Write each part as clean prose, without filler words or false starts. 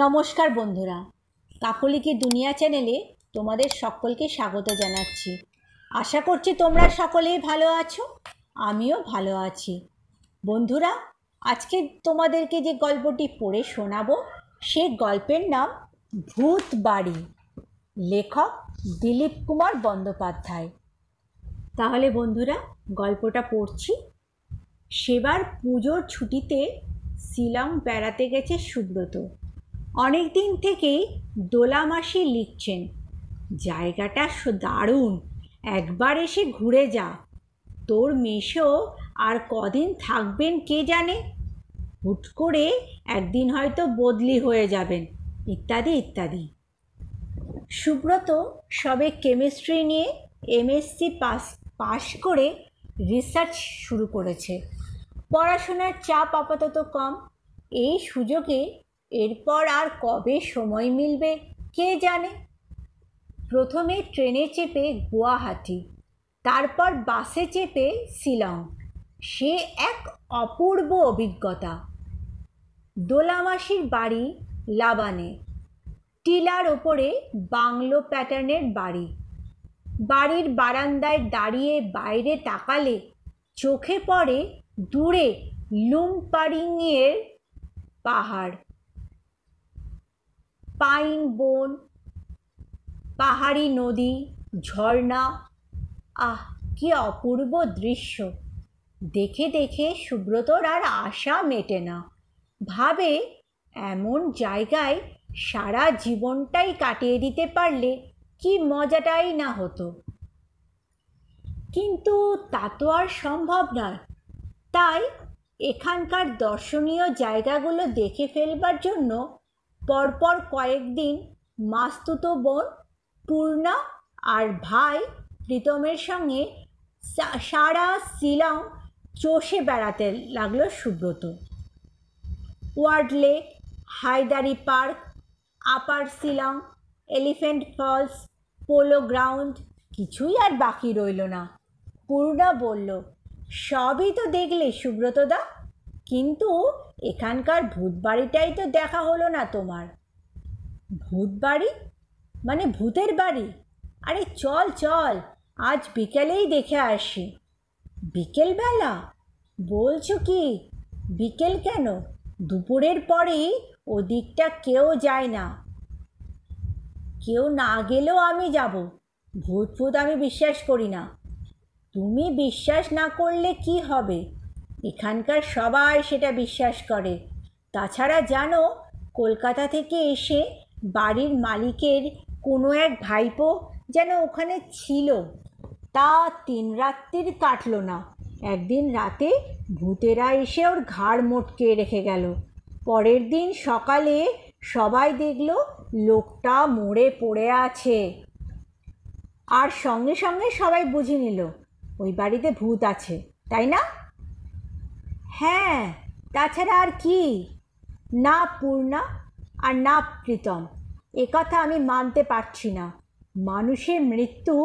নমস্কার বন্ধুরা, কাকলি কি দুনিয়া চ্যানেলে তোমাদের সকলকে স্বাগত জানাচ্ছি। আশা করছি তোমরা সকলেই ভালো আছো, আমিও ভালো আছি। বন্ধুরা, আজকে তোমাদেরকে যে গল্পটি পড়ে শোনাবো সে গল্পের নাম ভূত বাড়ি, লেখক দিলীপ কুমার বন্দ্যোপাধ্যায়। তাহলে বন্ধুরা গল্পটা পড়ছি। সেবার পুজোর ছুটিতে শিলং বেড়াতে গেছে সুব্রত। অনেক দিন থেকেই দোলা মাসি লিখছেন, জায়গাটা দারুণ, একবার এসে ঘুরে যা। তোর মেশো আর কদিন থাকবেন কে জানে, হুট করে একদিন হয়তো বদলি হয়ে যাবেন, ইত্যাদি ইত্যাদি। সুব্রত সবে কেমিস্ট্রি নিয়ে এমএসসি পাশ করে রিসার্চ শুরু করেছে। পড়াশোনার চাপ আপাতত কম। এই সুযোগে এরপর আর কবে সময় মিলবে কে জানে। প্রথমে ট্রেনে চেপে গুয়াহাটি, তারপর বাসে চেপে শিলং। সে এক অপূর্ব অভিজ্ঞতা। দোলামাসির বাড়ি লাবানে, টিলার ওপরে বাংলো প্যাটার্নের বাড়ি। বাড়ির বারান্দায় দাঁড়িয়ে বাইরে তাকালে চোখে পড়ে দূরে লুমপারিংয়ের পাহাড়, পাইন বন, পাহাড়ি নদী, ঝর্ণা। আহ, কি অপূর্ব দৃশ্য! দেখে দেখে সুব্রতর আর আশা মেটে না। ভাবে, এমন জায়গায় সারা জীবনটাই কাটিয়ে দিতে পারলে কি মজাটাই না হতো। কিন্তু তা তো আর সম্ভব নয়। তাই এখানকার দর্শনীয় জায়গাগুলো দেখে ফেলবার জন্য পরপর কয়েকদিন মাস্তুতো বোন পূর্ণা আর ভাই প্রীতমের সঙ্গে সারা শিলং চষে বেড়াতে লাগলো Subrata. Ward Lake, Hydari Park, Upper Shillong, Elephant Falls, Polo Ground, কিছুই আর বাকি রইল না। পূর্ণা বলল, সবই তো দেখলে সুব্রতদা, কিন্তু এখানকার ভূত বাড়িটাই তো দেখা হলো না তোমার। ভূত বাড়ি মানে ভূতের বাড়ি? আরে চল চল, আজ বিকেলেই দেখে আসি। বিকেলবেলা বলছো কি? বিকেল কেন, দুপুরের পরেই ওদিকটা কেউ যায় না। কেউ না গেলেও আমি যাব। ভূত ভূত আমি বিশ্বাস করি না। তুমি বিশ্বাস না করলে কি হবে, এখানকার সবাই সেটা বিশ্বাস করে। তাছাড়া জানো, কলকাতা থেকে এসে বাড়ির মালিকের কোনো এক ভাইপো যেন ওখানে ছিল, তা 3 রাত্রির কাটল না। একদিন রাতে ভূতেরা এসে ওর ঘাড় মটকে রেখে গেল। পরের দিন সকালে সবাই দেখল লোকটা মরে পড়ে আছে। আর সঙ্গে সঙ্গে সবাই বুঝে নিল ওই বাড়িতে ভূত আছে, তাই না? হ্যাঁ, তাছাড়া আর কি? না পূর্ণা আর না প্রীতম, একথা আমি মানতে পারছি না। মানুষের মৃত্যু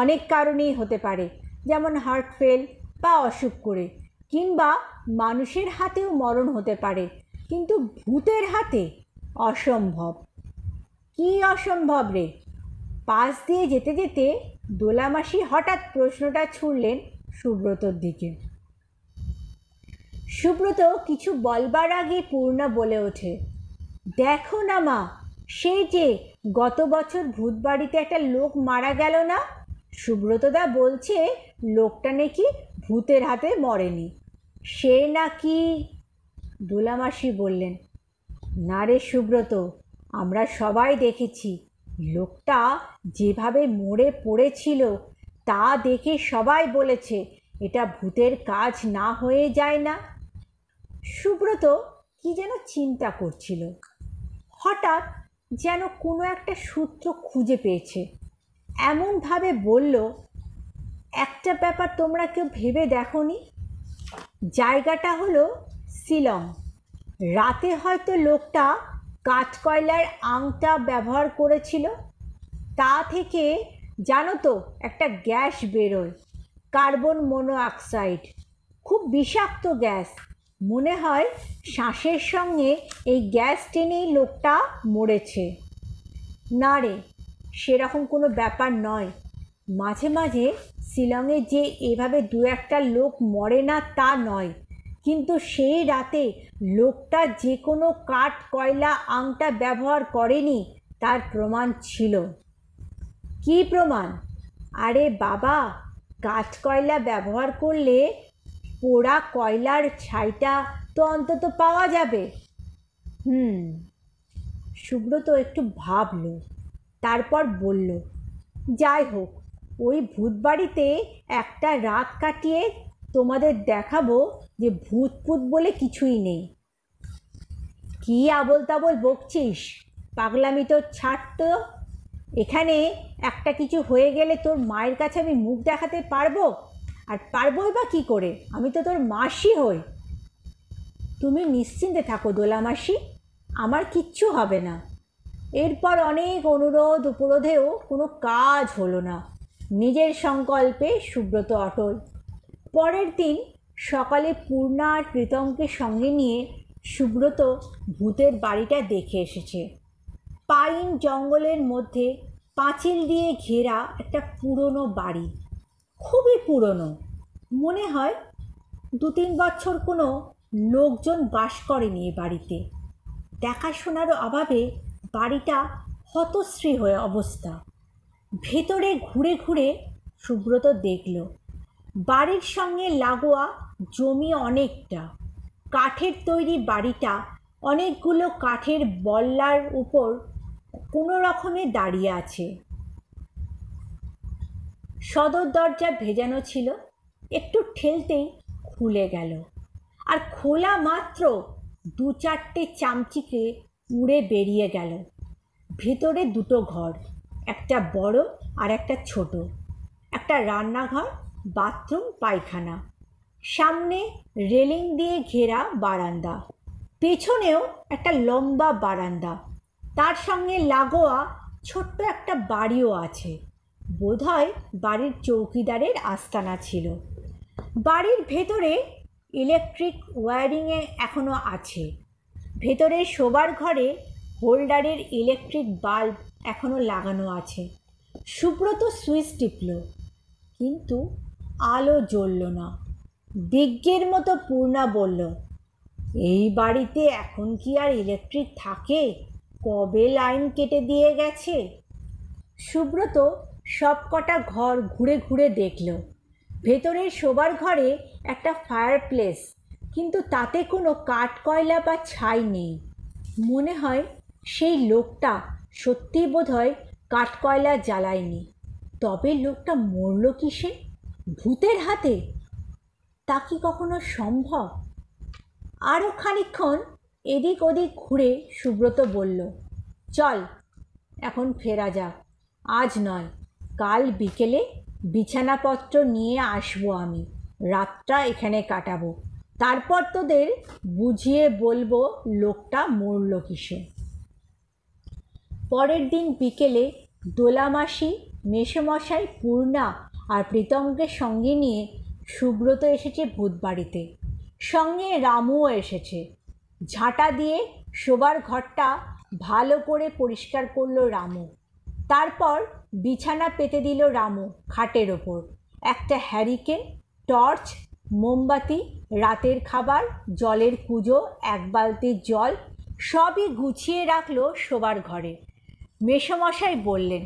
অনেক কারণেই হতে পারে, যেমন হার্ট ফেল বা অসুখ করে, কিংবা মানুষের হাতেও মরণ হতে পারে, কিন্তু ভূতের হাতে অসম্ভব। কি অসম্ভব রে? পাশ দিয়ে যেতে যেতে দোলামাসি হঠাৎ প্রশ্নটা ছুড়লেন সুব্রতর দিকে। সুব্রত কিছু বলবার আগে পূর্ণা বলে ওঠে, দেখো না মা, সেই যে গত বছর ভূত বাড়িতে একটা লোক মারা গেল না? সুব্রতদা বলছে লোকটা নাকি ভূতের হাতে মরেনি। সে নাকি? দোলামাসি বললেন, না রে সুব্রত, আমরা সবাই দেখেছি। লোকটা যেভাবে মরে পড়েছিল তা দেখে সবাই বলেছে এটা ভূতের কাজ না হয়ে যায় না। সুব্রত কি যেন চিন্তা করছিল। হঠাৎ যেন কোনো একটা সূত্র খুঁজে পেয়েছে, এমনভাবে বলল, একটা ব্যাপার তোমরা কেউ ভেবে দেখোনি? জায়গাটা হলো শিলং। রাতে হয়তো লোকটা কাঠকয়লার আংটা ব্যবহার করেছিল। তা থেকে জানো তো একটা গ্যাস বেরোয়, কার্বন মনোঅক্সাইড, খুব বিষাক্ত গ্যাস। মনে হয় শ্বাসের সঙ্গে এই গ্যাস টেনেই লোকটা মরেছে। না রে, সেরকম কোনো ব্যাপার নয়। মাঝে মাঝে শিলংয়ে যে এভাবে দু একটা লোক মরে না তা নয়, কিন্তু সেই রাতে লোকটা যে কোনো কাঠ কয়লা আংটা ব্যবহার করেনি তার প্রমাণ ছিল। কী প্রমাণ? আরে বাবা, কাঠ কয়লা ব্যবহার করলে পোড়া কয়লার ছাইটা তো অন্তত পাওয়া যাবে। সুব্রত একটু ভাবল, তারপর বলল, যাই হোক, ওই ভূত বাড়িতে একটা রাত কাটিয়ে তোমাদের দেখাবো যে ভূত ফুত বলে কিছুই নেই। কী আবোল তাবোল বকছিস? পাগলামি তো ছাড় তো। এখানে একটা কিছু হয়ে গেলে তোর মায়ের কাছে আমি মুখ দেখাতে পারবো? আর পারবোই বা কী করে? আমি তো তোর মাসি হই। তুমি নিশ্চিন্তে থাকো দোলা মাসি, আমার কিচ্ছু হবে না। এরপর অনেক অনুরোধ উপরোধেও কোনো কাজ হলো না। নিজের সংকল্পে সুব্রত অটল। পরের দিন সকালে পূর্ণা আর প্রীতমকে সঙ্গে নিয়ে সুব্রত ভূতের বাড়িটা দেখে এসেছে। পাইন জঙ্গলের মধ্যে পাঁচিল দিয়ে ঘেরা একটা পুরনো বাড়ি, খুবই পুরনো। মনে হয় 2-3 বছর কোনো লোকজন বাস করেনি এ বাড়িতে। দেখাশোনারও অভাবে বাড়িটা হতশ্রী হয়ে অবস্থা। ভেতরে ঘুরে ঘুরে সুব্রত দেখল বাড়ির সঙ্গে লাগোয়া জমি অনেকটা। কাঠের তৈরি বাড়িটা অনেকগুলো কাঠের বল্লার উপর কোনো রকমে দাঁড়িয়ে আছে। সদর দরজা ভেজানো ছিল, একটু ঠেলতেই খুলে গেল, আর খোলা মাত্র 2-4টে চামচিকে উড়ে বেরিয়ে গেল। ভেতরে 2টো ঘর, একটা বড় আর একটা ছোট। একটা রান্নাঘর, বাথরুম, পায়খানা। সামনে রেলিং দিয়ে ঘেরা বারান্দা, পেছনেও একটা লম্বা বারান্দা। তার সঙ্গে লাগোয়া ছোট্ট একটা বাড়িও আছে। বোধহয় বাড়ির চৌকিদারের আস্তানা ছিল। বাড়ির ভেতরে ইলেকট্রিক ওয়্যারিংয়ে এখনও আছে। ভেতরে শোবার ঘরে হোল্ডারের ইলেকট্রিক বাল্ব এখনও লাগানো আছে। সুব্রত সুইচ টিপল, কিন্তু আলো জ্বলল না। বিজ্ঞের মতো পূর্ণা বলল, এই বাড়িতে এখন কি আর ইলেকট্রিক থাকে? কবে লাইন কেটে দিয়ে গেছে। সুব্রত সবকটা ঘর ঘুরে ঘুরে দেখল। ভেতরের শোবার ঘরে একটা ফায়ারপ্লেস, কিন্তু তাতে কোনো কাঠ কয়লা বা ছাই নেই। মনে হয় সেই লোকটা সত্যিই বোধহয় কাঠ কয়লা জ্বালায়নি। তবে লোকটা মরল কিসে? ভূতের হাতে? তা কি কখনো সম্ভব? আরও খানিকক্ষণ এদিক ওদিক ঘুরে সুব্রত বলল, চল এখন ফেরা যাক। আজ নয়, কাল বিকেলে বিছানাপত্র নিয়ে আসবো আমি। রাতটা এখানে কাটাবো, তারপর তোদের বুঝিয়ে বলবো লোকটা মরল কিসে। পরের দিন বিকেলে দোলামাসি, মেসোমশাই, পূর্ণা আর প্রীতমকে সঙ্গে নিয়ে সুব্রত এসেছে ভূত বাড়িতে। সঙ্গে রামুও এসেছে। ঝাঁটা দিয়ে শোবার ঘরটা ভালো করে পরিষ্কার করলো রামু। তারপর বিছানা পেতে দিল রামু খাটের ওপর। একটা হ্যারিকেন, টর্চ, মোমবাতি, রাতের খাবার, জলের কুজো, 1 বালতি জল সবই গুছিয়ে রাখলো শোবার ঘরে। মেসোমশাই বললেন,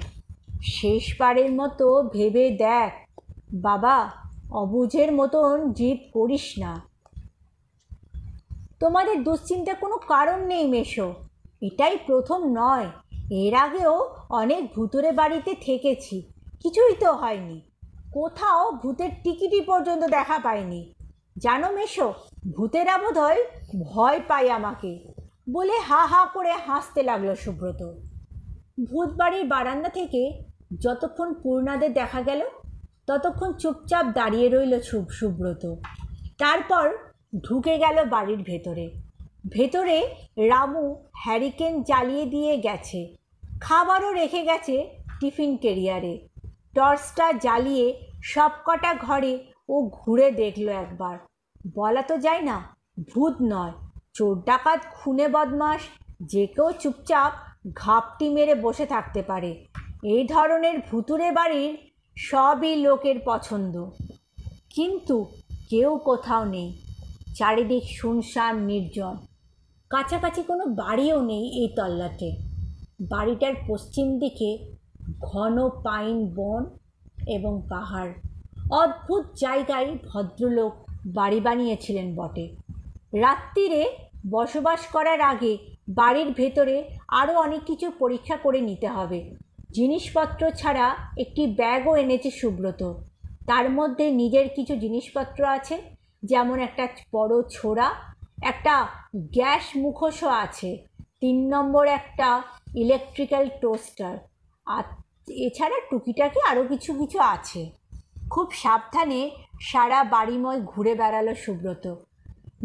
শেষবারের মতো ভেবে দেখ বাবা, অবুঝের মতন জিদ করিস না। তোমাদের দুশ্চিন্তার কোনো কারণ নেই মেসো, এটাই প্রথম নয়। এর আগেও অনেক ভূতুরে বাড়িতে থেকেছি, কিছুই তো হয়নি। কোথাও ভূতের টিকিটি পর্যন্ত দেখা পাইনি। জানো মেসো, ভূতেরা বোধহয় ভয় পায় আমাকে, বলে হা হা করে হাসতে লাগলো সুব্রত। ভূত বাড়ির বারান্দা থেকে যতক্ষণ পূর্ণাদের দেখা গেল ততক্ষণ চুপচাপ দাঁড়িয়ে রইল সুব্রত। তারপর ঢুকে গেল বাড়ির ভেতরে। ভেতরে রামু হ্যারিকেন জ্বালিয়ে দিয়ে গেছে, খাবারও রেখে গেছে টিফিন ক্যারিয়ারে। টর্চটা জ্বালিয়ে সবকটা ঘরে ও ঘুরে দেখলো একবার। বলা তো যায় না ভূত নয়, চোর ডাকাত খুনে বদমাশ যে কেউ চুপচাপ ঘাপটি মেরে বসে থাকতে পারে। এই ধরনের ভুতুড়ে বাড়ির সবই লোকের পছন্দ। কিন্তু কেউ কোথাও নেই, চারিদিক শুনশান নির্জন। কাছাকাছি কোনো বাড়িও নেই এই তল্লাটে। বাড়িটার পশ্চিম দিকে ঘন পাইন বন এবং পাহাড়। অদ্ভুত জায়গায় ভদ্রলোক বাড়ি বানিয়েছিলেন বটে। রাত্রিরে বসবাস করার আগে বাড়ির ভেতরে আরও অনেক কিছু পরীক্ষা করে নিতে হবে। জিনিসপত্র ছাড়া একটি ব্যাগও এনেছে সুব্রত। তার মধ্যে নিজের কিছু জিনিসপত্র আছে, যেমন একটা বড় ছোরা, একটা গ্যাস মুখোশও আছে, 3 নম্বর একটা ইলেকট্রিক্যাল টোস্টার, আর এছাড়া টুকিটাকি আরও কিছু কিছু আছে। খুব সাবধানে সারা বাড়িময় ঘুরে বেড়ালো সুব্রত।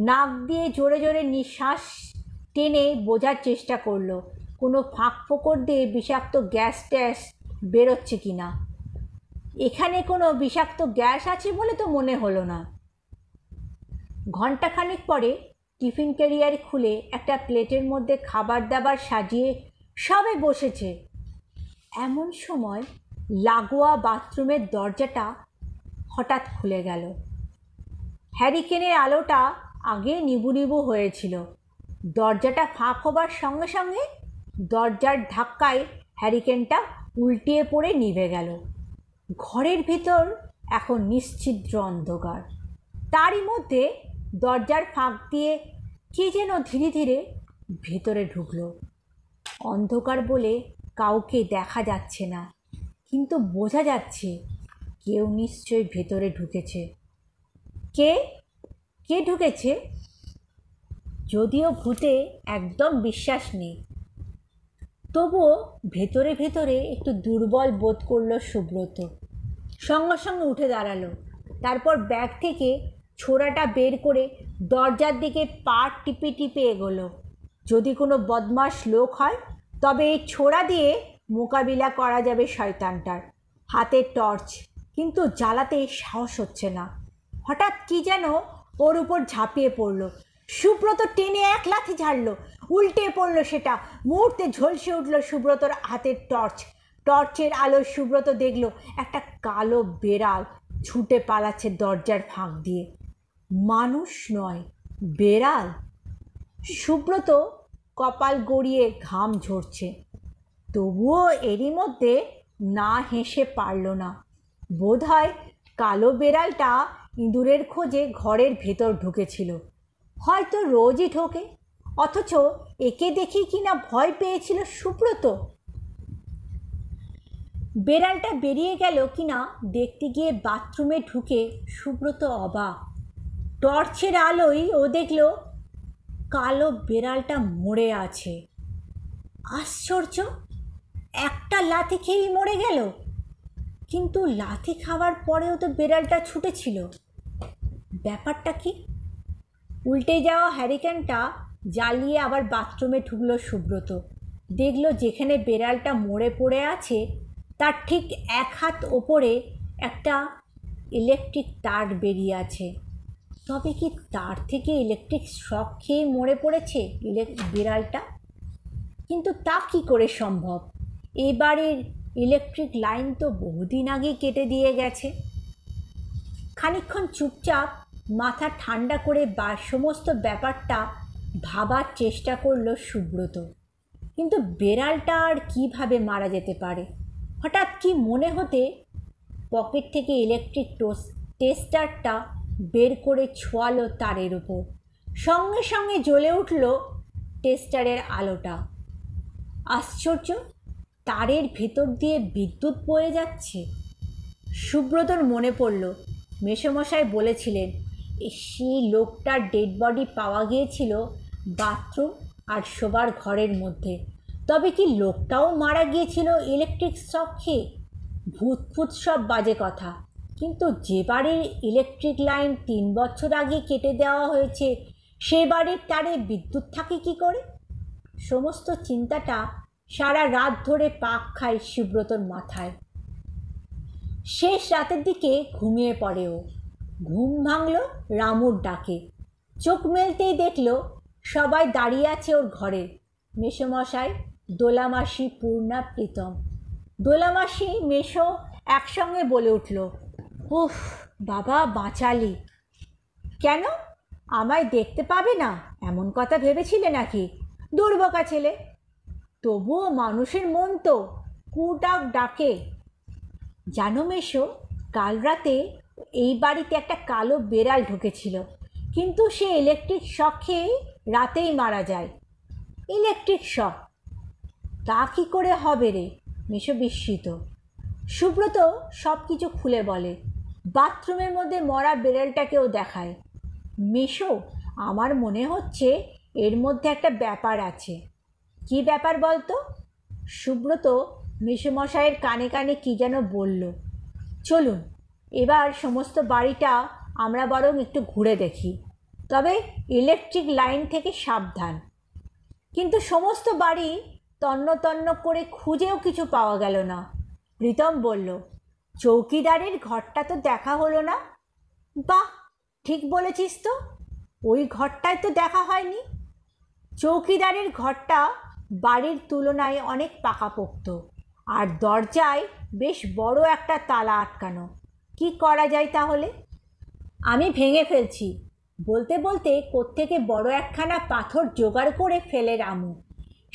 নাক দিয়ে জোরে জোরে নিঃশ্বাস টেনে বোঝার চেষ্টা করলো কোনো ফাঁক ফোকর দিয়ে বিষাক্ত গ্যাস ট্যাস বেরোচ্ছে কি না। এখানে কোনো বিষাক্ত গ্যাস আছে বলে তো মনে হলো না। ঘণ্টাখানেক পরে টিফিন ক্যারিয়ার খুলে একটা প্লেটের মধ্যে খাবার দাবার সাজিয়ে সবে বসেছে, এমন সময় লাগোয়া বাথরুমের দরজাটা হঠাৎ খুলে গেল। হ্যারিকেনের আলোটা আগে নিবু নিবু হয়েছিল। দরজাটা ফাঁক হবার সঙ্গে সঙ্গে দরজার ধাক্কায় হ্যারিকেনটা উল্টিয়ে পড়ে নিভে গেল। ঘরের ভিতর এখন নিশ্ছিদ্র অন্ধকার। তারই মধ্যে দরজার ফাঁক দিয়ে কে যেন ধীরে ধীরে ভেতরে ঢুকলো। অন্ধকার বলে কাউকে দেখা যাচ্ছে না, কিন্তু বোঝা যাচ্ছে কেউ নিশ্চয়ই ভেতরে ঢুকেছে। কে কে ঢুকেছে? যদিও ভূতে একদম বিশ্বাস নেই, তবুও ভেতরে ভেতরে একটু দুর্বল বোধ করলো সুব্রত। সঙ্গে সঙ্গে উঠে দাঁড়ালো। তারপর ব্যাগ থেকে ছোরাটা বের করে দরজার দিকে পা টিপে টিপে এগোলো। যদি কোনো বদমাশ লোক হয় তবে এই ছোরা দিয়ে মোকাবিলা করা যাবে শয়তানটার। হাতে টর্চ, কিন্তু জ্বালাতে সাহস হচ্ছে না। হঠাৎ কি যেন ওর উপর ঝাঁপিয়ে পড়ল। সুব্রত টেনে এক লাথি ঝাড়লো, উল্টে পড়লো সেটা। মুহূর্তে ঝলসে উঠল সুব্রতর হাতের টর্চ। টর্চের আলো সুব্রত দেখল একটা কালো বেড়াল ছুটে পালাচ্ছে দরজার ফাঁক দিয়ে। মানুষ নয়, বেড়াল। সুব্রত কপাল গড়িয়ে ঘাম ঝরছে, তবুও এরই মধ্যে না হেসে পারল না। বোধহয় কালো বেড়ালটা ইঁদুরের খোঁজে ঘরের ভেতর ঢুকেছিল। হয়তো রোজই ঢোকে, অথচ একে দেখি কিনা ভয় পেয়েছিল সুব্রত। বেড়ালটা বেরিয়ে গেল কিনা দেখতে গিয়ে বাথরুমে ঢুকে সুব্রত অবাক। টর্চের আলোয় ও দেখল কালো বেড়ালটা মরে আছে। আশ্চর্য, একটা লাথি খেয়েই মরে গেল। কিন্তু লাথি খাওয়ার পরেও তো বেড়ালটা ছুটেছিল, ব্যাপারটা কি? উল্টে যাওয়া হ্যারিকেনটা জ্বালিয়ে আবার বাথরুমে ঢুকলো সুব্রত। দেখল যেখানে বেড়ালটা মরে পড়ে আছে তার ঠিক 1 হাত ওপরে একটা ইলেকট্রিক তার বেরিয়ে আছে। তবে কি তার থেকে ইলেকট্রিক শক খেয়ে মরে পড়েছে বিড়ালটা? কিন্তু তা কী করে সম্ভব? এবারের ইলেকট্রিক লাইন তো বহুদিন আগে কেটে দিয়ে গেছে। খানিকক্ষণ চুপচাপ মাথা ঠান্ডা করে সমস্ত ব্যাপারটা ভাবার চেষ্টা করলো সুব্রত। কিন্তু বেড়ালটা আর কীভাবে মারা যেতে পারে? হঠাৎ কি মনে হতে পকেট থেকে ইলেকট্রিক টেস্টারটা বের করে ছোঁয়ালো তারের উপর। সঙ্গে সঙ্গে জ্বলে উঠল টেস্টারের আলোটা। আশ্চর্য, তারের ভেতর দিয়ে বিদ্যুৎ বয়ে যাচ্ছে। সুব্রতর মনে পড়ল মেসোমশাই বলেছিলেন সেই লোকটার ডেড বডি পাওয়া গিয়েছিল বাথরুম আর শোবার ঘরের মধ্যে। তবে কি লোকটাও মারা গিয়েছিল ইলেকট্রিক শক খেয়ে? ভূত ফুত সব বাজে কথা, কিন্তু যে বাড়ির ইলেকট্রিক লাইন 3 বছর আগে কেটে দেওয়া হয়েছে সে বাড়ির তারে বিদ্যুৎ থাকে কী করে? সমস্ত চিন্তাটা সারা রাত ধরে পাক খায় সুব্রতর মাথায়। শেষ রাতের দিকে ঘুমিয়ে পড়ে ও। ঘুম ভাঙল রামুর ডাকে। চোখ মেলতেই দেখলো সবাই দাঁড়িয়ে আছে ওর ঘরে। মেসোমশাই, দোলামাসি, পূর্ণা, প্রীতম। দোলামাসি মেসো একসঙ্গে বলে উঠল, উফ বাবা, বাঁচালি। কেন, আমায় দেখতে পাবে না এমন কথা ভেবেছিলে নাকি? দুর্বোকা ছেলে। তবুও মানুষের মন তো কুডাক ডাকে। জানো মেসো, কাল রাতে এই বাড়িতে একটা কালো বেড়াল ঢুকেছিল, কিন্তু সে ইলেকট্রিক শক খেয়ে রাতেই মারা যায়। Electric shock? তা কী করে হবে রে? মেসো বিস্মিত। সুব্রত সব কিছু খুলে বলে, বাথরুমের মধ্যে মরা বেড়ালটাকেও দেখায়। মেসো, আমার মনে হচ্ছে এর মধ্যে একটা ব্যাপার আছে। কি ব্যাপার বলতো? সুব্রত মেসোমশাইয়ের কানে কানে কী যেন বলল। চলুন এবার সমস্ত বাড়িটা আমরা বরং একটু ঘুরে দেখি, তবে ইলেকট্রিক লাইন থেকে সাবধান। কিন্তু সমস্ত বাড়ি তন্ন তন্ন করে খুঁজেও কিছু পাওয়া গেল না। প্রীতম বলল, চৌকিদারের ঘরটা তো দেখা হলো না। বাহ, ঠিক বলেছিস তো, ওই ঘরটায় তো দেখা হয়নি। চৌকিদারের ঘরটা বাড়ির তুলনায় অনেক পাকাপোক্ত, আর দরজায় বেশ বড় একটা তালা আটকানো। কি করা যায় তাহলে? আমি ভেঙে ফেলছি। বলতে বলতে কোত্থেকে বড় একখানা পাথর জোগাড় করে ফেলে রামু।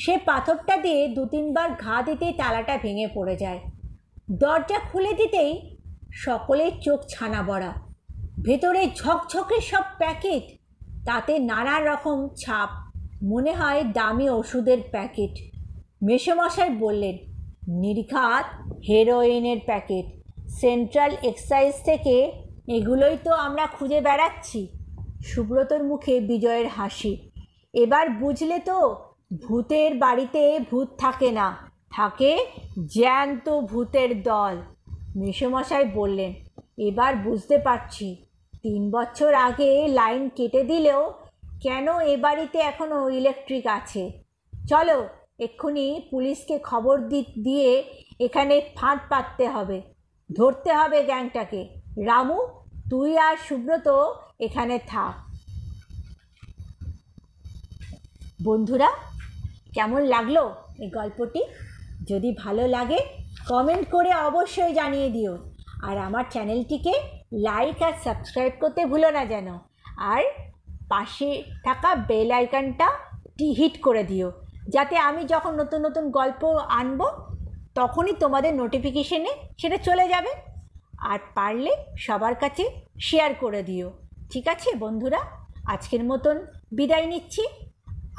সে পাথরটা দিয়ে 2-3 বার ঘা দিতেই তালাটা ভেঙে পড়ে যায়। দরজা খুলে দিতেই সকলের চোখ ছানা বড়া। ভেতরে ঝকঝকে সব প্যাকেট, তাতে নানা রকম ছাপ, মনে হয় দামি ওষুধের প্যাকেট। মেসোমশাই বললেন, নির্ঘাত হেরোইনের প্যাকেট। সেন্ট্রাল এক্সাইজ থেকে এগুলোই তো আমরা খুঁজে বেড়াচ্ছি। সুব্রতর মুখে বিজয়ের হাসি। এবার বুঝলে তো, ভূতের বাড়িতে ভূত থাকে না, থাকে জ্যান্ত ভূতের দল। মেসোমশাই বললেন, এবার বুঝতে পারছি। 3 বছর আগে লাইন কেটে দিলেও কেন এ বাড়িতে এখনও ইলেকট্রিক আছে। চলো এক্ষুনি পুলিশকে খবর দিয়ে এখানে ফাঁদ পাততে হবে, ধরতে হবে গ্যাংটাকে। রামু, তুই আর সুব্রত এখানে থাক। বন্ধুরা, কেমন লাগলো এই গল্পটি? যদি ভালো লাগে কমেন্ট করে অবশ্যই জানিয়ে দিও, আর আমার চ্যানেলটিকে লাইক আর সাবস্ক্রাইব করতে ভুলো না যেন। আর পাশে থাকা বেল আইকনটা হিট করে দিও, যাতে আমি যখন নতুন নতুন গল্প আনবো তখনই তোমাদের নোটিফিকেশনে সেটা চলে যাবে। আর পারলে সবার কাছে শেয়ার করে দিও। ঠিক আছে বন্ধুরা, আজকের মতন বিদায় নিচ্ছি।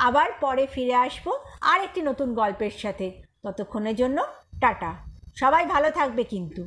আবার পরে ফিরে আসবো আর একটি নতুন গল্পের সাথে। ততক্ষণের জন্য টাটা। সবাই ভালো থাকবে কিন্তু।